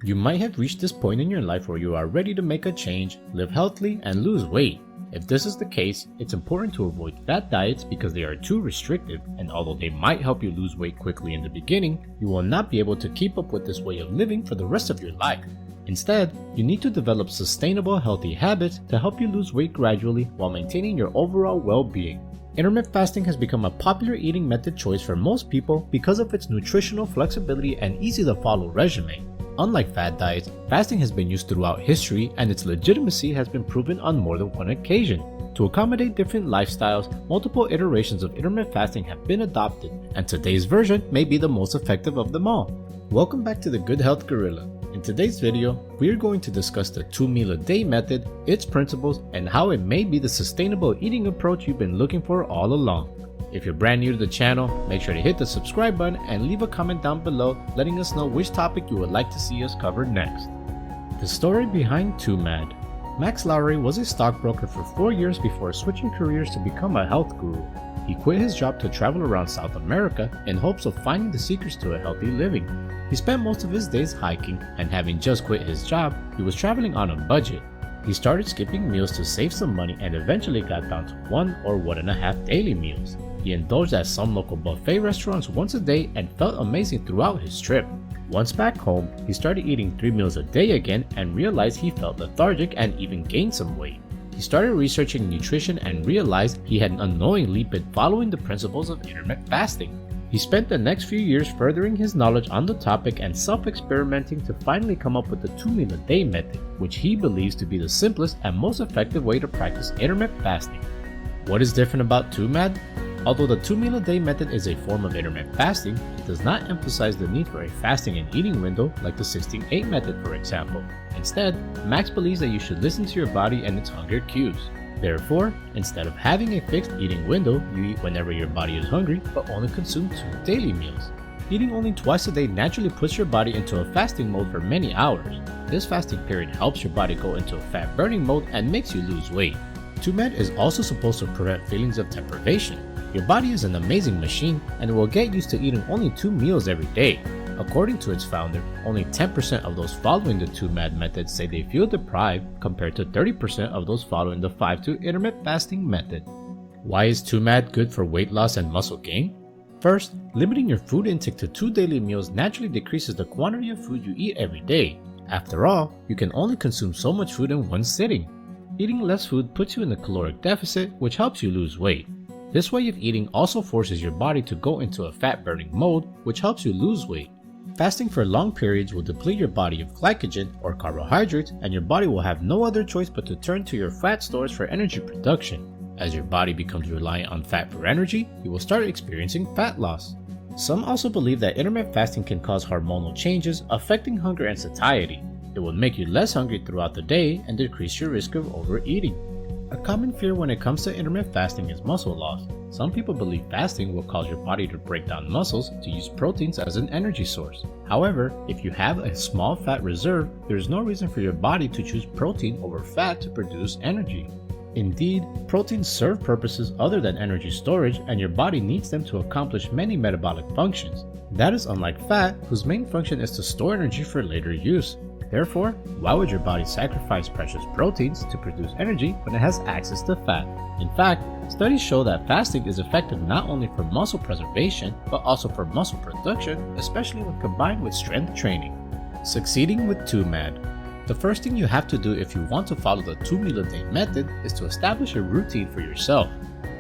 You might have reached this point in your life where you are ready to make a change, live healthily, and lose weight. If this is the case, it's important to avoid fat diets because they are too restrictive, and although they might help you lose weight quickly in the beginning, you will not be able to keep up with this way of living for the rest of your life. Instead, you need to develop sustainable, healthy habits to help you lose weight gradually while maintaining your overall well-being. Intermittent fasting has become a popular eating method choice for most people because of its nutritional flexibility and easy-to-follow regimen. Unlike fad diets, fasting has been used throughout history and its legitimacy has been proven on more than one occasion. To accommodate different lifestyles, multiple iterations of intermittent fasting have been adopted, and today's version may be the most effective of them all. Welcome back to the Good Health Gorilla. In today's video, we are going to discuss the 2-meal-a-day method, its principles, and how it may be the sustainable eating approach you've been looking for all along. If you're brand new to the channel, make sure to hit the subscribe button and leave a comment down below letting us know which topic you would like to see us cover next. The story behind 2MAD. Max Lowry was a stockbroker for 4 years before switching careers to become a health guru. He quit his job to travel around South America in hopes of finding the secrets to a healthy living. He spent most of his days hiking, and having just quit his job, he was traveling on a budget. He started skipping meals to save some money and eventually got down to 1 or 1.5 daily meals. He indulged at some local buffet restaurants once a day and felt amazing throughout his trip. Once back home, he started eating 3 meals a day again and realized he felt lethargic and even gained some weight. He started researching nutrition and realized he had unknowingly been following the principles of intermittent fasting. He spent the next few years furthering his knowledge on the topic and self-experimenting to finally come up with the 2-meal-a-day method, which he believes to be the simplest and most effective way to practice intermittent fasting. What is different about 2MAD? Although the 2-meal-a-day method is a form of intermittent fasting, it does not emphasize the need for a fasting and eating window like the 16-8 method, for example. Instead, Max believes that you should listen to your body and its hunger cues. Therefore, instead of having a fixed eating window, you eat whenever your body is hungry, but only consume 2 daily meals. Eating only twice a day naturally puts your body into a fasting mode for many hours. This fasting period helps your body go into a fat burning mode and makes you lose weight. 2MAD is also supposed to prevent feelings of deprivation. Your body is an amazing machine and it will get used to eating only 2 meals every day. According to its founder, only 10% of those following the 2MAD method say they feel deprived compared to 30% of those following the 5-2 intermittent fasting method. Why is 2MAD good for weight loss and muscle gain? First, limiting your food intake to 2 daily meals naturally decreases the quantity of food you eat every day. After all, you can only consume so much food in one sitting. Eating less food puts you in a caloric deficit, which helps you lose weight. This way of eating also forces your body to go into a fat burning mode, which helps you lose weight. Fasting for long periods will deplete your body of glycogen or carbohydrates, and your body will have no other choice but to turn to your fat stores for energy production. As your body becomes reliant on fat for energy, you will start experiencing fat loss. Some also believe that intermittent fasting can cause hormonal changes affecting hunger and satiety. It will make you less hungry throughout the day and decrease your risk of overeating. A common fear when it comes to intermittent fasting is muscle loss. Some people believe fasting will cause your body to break down muscles to use proteins as an energy source. However, if you have a small fat reserve, there is no reason for your body to choose protein over fat to produce energy. Indeed, proteins serve purposes other than energy storage, and your body needs them to accomplish many metabolic functions. That is unlike fat, whose main function is to store energy for later use. Therefore, why would your body sacrifice precious proteins to produce energy when it has access to fat? In fact, studies show that fasting is effective not only for muscle preservation, but also for muscle production, especially when combined with strength training. Succeeding with 2MAD. The first thing you have to do if you want to follow the 2-meal-a-day method is to establish a routine for yourself.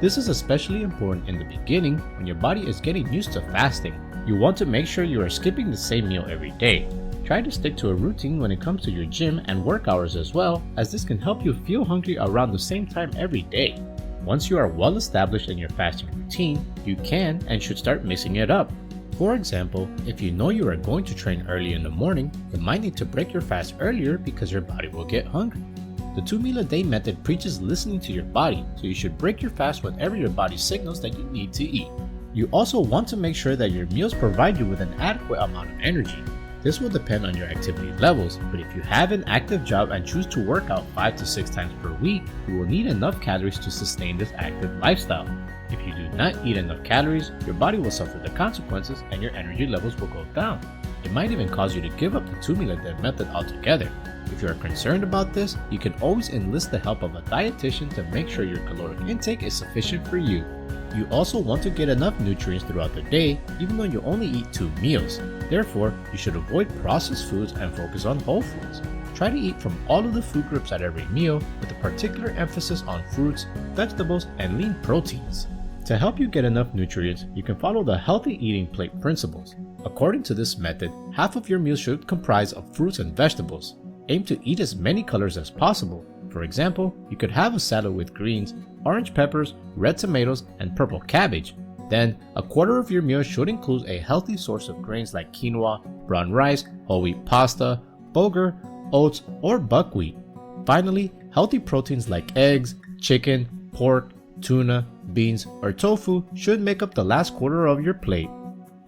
This is especially important in the beginning when your body is getting used to fasting. You want to make sure you are skipping the same meal every day. Try to stick to a routine when it comes to your gym and work hours as well, as this can help you feel hungry around the same time every day. Once you are well established in your fasting routine, you can and should start mixing it up. For example, if you know you are going to train early in the morning, you might need to break your fast earlier because your body will get hungry. The 2-meal-a-day method preaches listening to your body, so you should break your fast whenever your body signals that you need to eat. You also want to make sure that your meals provide you with an adequate amount of energy. This will depend on your activity levels, but if you have an active job and choose to work out 5 to 6 times per week, you will need enough calories to sustain this active lifestyle. If you do not eat enough calories, your body will suffer the consequences and your energy levels will go down. It might even cause you to give up the 2 meal a day method altogether. If you are concerned about this, you can always enlist the help of a dietitian to make sure your caloric intake is sufficient for you. You also want to get enough nutrients throughout the day, even though you only eat 2 meals. Therefore, you should avoid processed foods and focus on whole foods. Try to eat from all of the food groups at every meal, with a particular emphasis on fruits, vegetables, and lean proteins. To help you get enough nutrients, you can follow the healthy eating plate principles. According to this method, half of your meal should comprise of fruits and vegetables. Aim to eat as many colors as possible. For example, you could have a salad with greens, orange peppers, red tomatoes, and purple cabbage. Then, a quarter of your meal should include a healthy source of grains like quinoa, brown rice, whole wheat pasta, bulgur, oats, or buckwheat. Finally, healthy proteins like eggs, chicken, pork, tuna, beans, or tofu should make up the last quarter of your plate.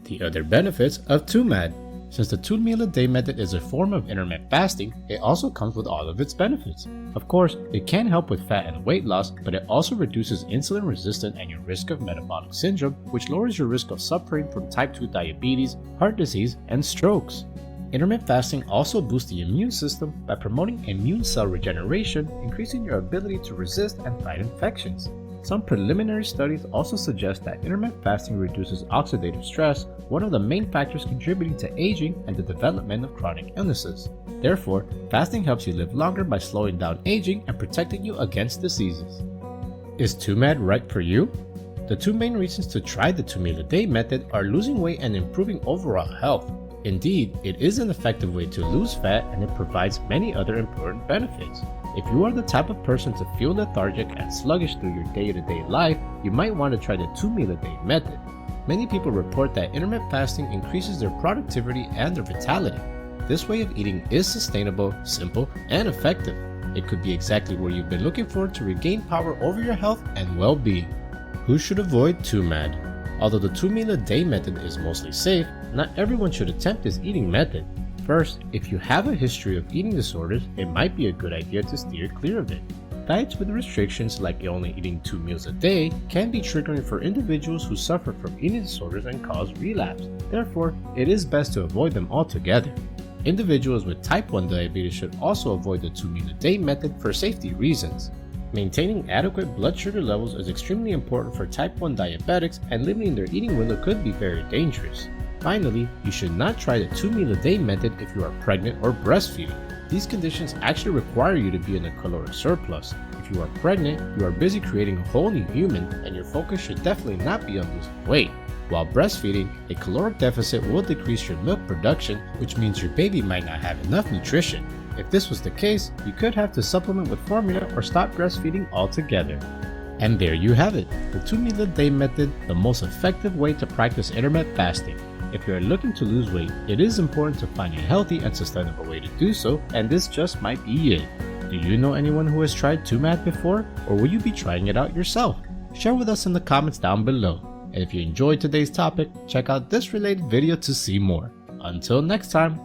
The other benefits of 2MAD. Since the 2 meal a day method is a form of intermittent fasting, it also comes with all of its benefits. Of course, it can help with fat and weight loss, but it also reduces insulin resistance and your risk of metabolic syndrome, which lowers your risk of suffering from type 2 diabetes, heart disease, and strokes. Intermittent fasting also boosts the immune system by promoting immune cell regeneration, increasing your ability to resist and fight infections. Some preliminary studies also suggest that intermittent fasting reduces oxidative stress, one of the main factors contributing to aging and the development of chronic illnesses. Therefore, fasting helps you live longer by slowing down aging and protecting you against diseases. Is 2MAD right for you? The 2 main reasons to try the 2 meal a day method are losing weight and improving overall health. Indeed, it is an effective way to lose fat, and it provides many other important benefits. If you are the type of person to feel lethargic and sluggish through your day-to-day life, you might want to try the 2 meal a day method. Many people report that intermittent fasting increases their productivity and their vitality. This way of eating is sustainable, simple, and effective. It could be exactly where you've been looking for to regain power over your health and well-being. Who should avoid 2MAD? Although the 2 meal a day method is mostly safe, not everyone should attempt this eating method. First, if you have a history of eating disorders, it might be a good idea to steer clear of it. Diets with restrictions like only eating 2 meals a day can be triggering for individuals who suffer from eating disorders and cause relapse. Therefore, it is best to avoid them altogether. Individuals with type 1 diabetes should also avoid the 2 meal a day method for safety reasons. Maintaining adequate blood sugar levels is extremely important for type 1 diabetics, and limiting their eating window could be very dangerous. Finally, you should not try the 2 meal a day method if you are pregnant or breastfeeding. These conditions actually require you to be in a caloric surplus. If you are pregnant, you are busy creating a whole new human, and your focus should definitely not be on losing weight. While breastfeeding, a caloric deficit will decrease your milk production, which means your baby might not have enough nutrition. If this was the case, you could have to supplement with formula or stop breastfeeding altogether. And there you have it, the 2 meal a day method, the most effective way to practice intermittent fasting. If you are looking to lose weight, it is important to find a healthy and sustainable way to do so, and this just might be it. Do you know anyone who has tried 2MAD before, or will you be trying it out yourself? Share with us in the comments down below. And if you enjoyed today's topic, check out this related video to see more. Until next time.